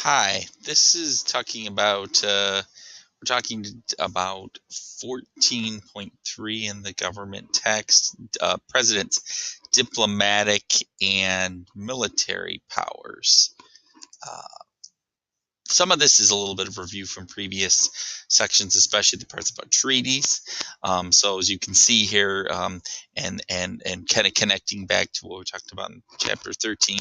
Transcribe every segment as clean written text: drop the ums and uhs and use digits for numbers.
Hi, this is talking about we're talking about 14.3 in the government text, president's diplomatic and military powers. Uh, some of this is a little bit of review from previous sections, especially the parts about treaties. So as you can see here, and kind of connecting back to what we talked about in chapter 13,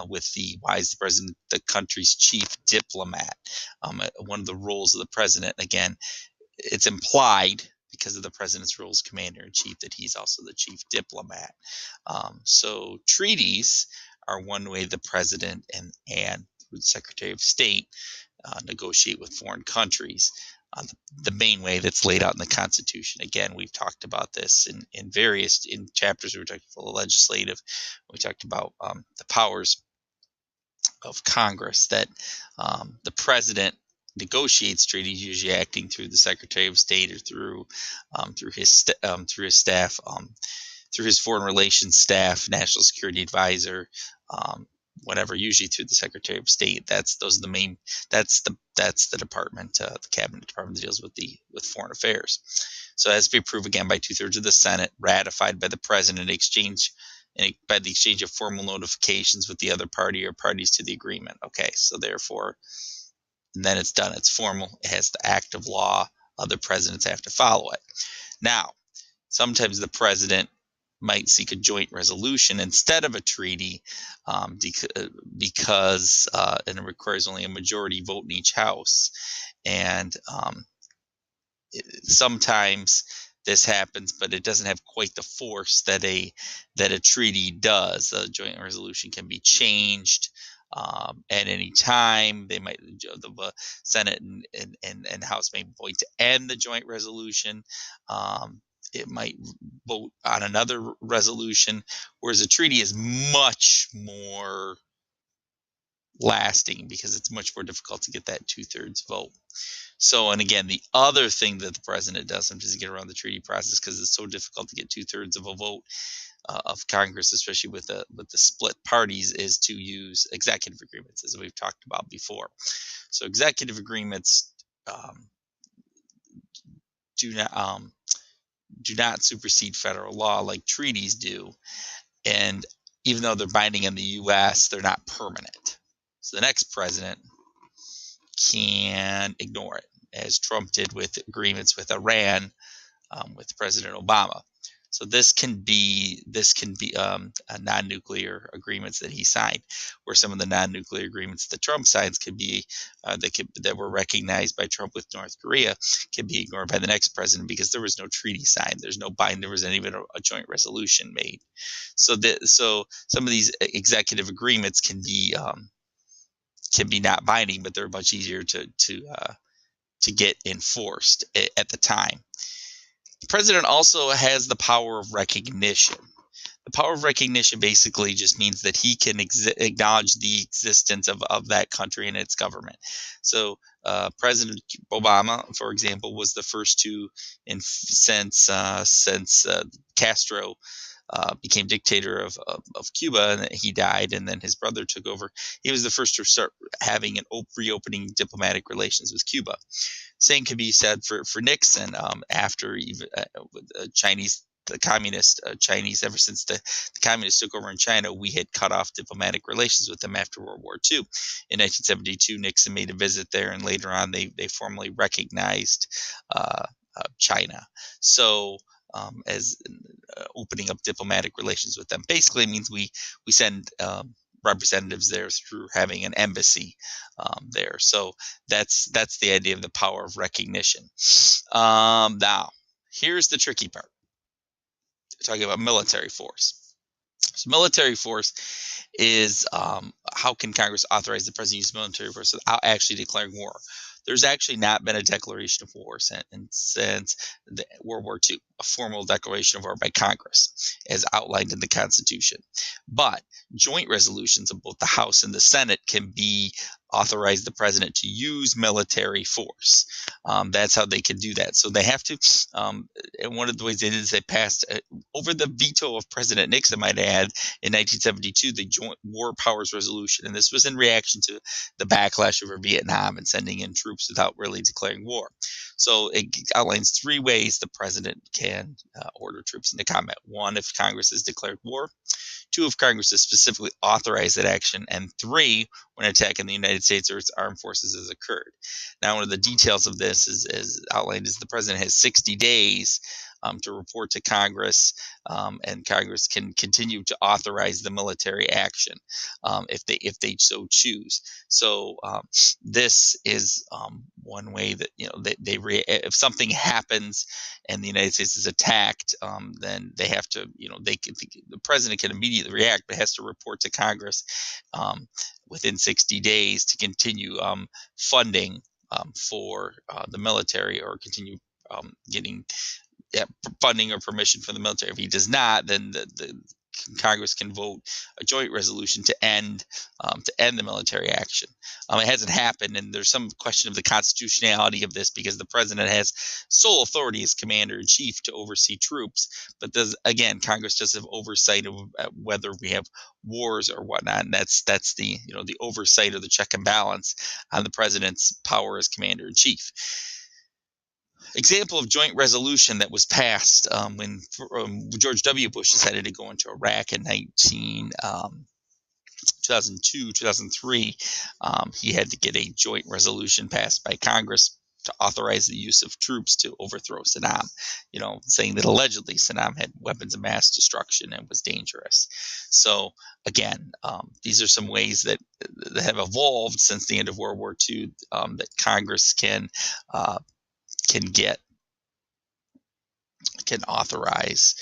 with the why is the president the country's chief diplomat? One of the roles of the president, again, it's implied because of the president's role as commander in chief that he's also the chief diplomat. So treaties are one way the president and the Secretary of State negotiate with foreign countries. The main way that's laid out in the Constitution. Again, we've talked about this in various in chapters. We talked about the legislative. We talked about the powers of Congress that the president negotiates treaties, usually acting through the Secretary of State or through his staff, through his foreign relations staff, national security advisor, um, whatever. Usually through the Secretary of State. Those are the main. That's the department, the cabinet department that deals with foreign affairs. So it has to be approved again by 2/3 of the Senate, ratified by the president by the exchange of formal notifications with the other party or parties to the agreement. Okay, so therefore, and then it's done. It's formal. It has the act of law. Other presidents have to follow it. Now, sometimes the president might seek a joint resolution instead of a treaty, because and it requires only a majority vote in each house. And sometimes this happens, but it doesn't have quite the force that a treaty does. A joint resolution can be changed at any time. The Senate and House may vote to end the joint resolution. It might vote on another resolution, whereas a treaty is much more lasting because it's much more difficult to get that 2/3 vote. So, and again, the other thing that the president does sometimes to get around the treaty process, because it's so difficult to get 2/3 of a vote of Congress, especially with the split parties, is to use executive agreements, as we've talked about before. So, executive agreements um, do not do not supersede federal law like treaties do, and even though they're binding in the U.S., they're not permanent. So, the next president can ignore it, as Trump did with agreements with Iran, with President Obama. So this can be non-nuclear agreements that he signed, where some of the non-nuclear agreements that Trump signs could be that were recognized by Trump with North Korea can be ignored by the next president because there was no treaty signed. There's no bind. There wasn't even a joint resolution made. So some of these executive agreements can be not binding, but they're much easier to get enforced at the time. The president also has the power of recognition. The power of recognition basically just means that he can acknowledge the existence of that country and its government. So, President Obama, for example, was the first to, since Castro became dictator of Cuba, and he died, and then his brother took over. He was the first to start having reopening diplomatic relations with Cuba. Same could be said for Nixon, after even Chinese. The communist Chinese, ever since the communists took over in China, we had cut off diplomatic relations with them after World War II. In 1972, Nixon made a visit there, and later on, they formally recognized China. So, as opening up diplomatic relations with them basically means we send representatives there through having an embassy there. So that's the idea of the power of recognition. Now, here's the tricky part. We're talking about military force. So military force is, how can Congress authorize the president to use military force without actually declaring war? There's actually not been a declaration of war since World War II, a formal declaration of war by Congress, as outlined in the Constitution. But joint resolutions of both the House and the Senate can be authorize the president to use military force. That's how they can do that. So they have to. And one of the ways they did is they passed over the veto of President Nixon, might add, in 1972, the Joint War Powers Resolution, and this was in reaction to the backlash over Vietnam and sending in troops without really declaring war. So it outlines 3 ways the president can order troops into combat. 1, if Congress has declared war. 2, if Congress has specifically authorized that action. And 3, when an attack in the United States or its armed forces has occurred. Now, one of the details of this is outlined is the president has 60 days to report to Congress, and Congress can continue to authorize the military action if they so choose. So this is one way that if something happens and the United States is attacked, then they have to the president can immediately react, but has to report to Congress within 60 days to continue funding for the military, or continue getting funding or permission for the military. If he does not, then the Congress can vote a joint resolution to end the military action. It hasn't happened, and there's some question of the constitutionality of this because the president has sole authority as commander in chief to oversee troops. But Congress does have oversight of whether we have wars or whatnot, and that's the the oversight of the check and balance on the president's power as commander in chief. Example of joint resolution that was passed when George W. Bush decided to go into Iraq in 2002, 2003. He had to get a joint resolution passed by Congress to authorize the use of troops to overthrow Saddam, saying that allegedly Saddam had weapons of mass destruction and was dangerous. So again, these are some ways that have evolved since the end of World War II that Congress can authorize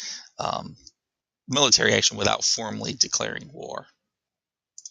military action without formally declaring war.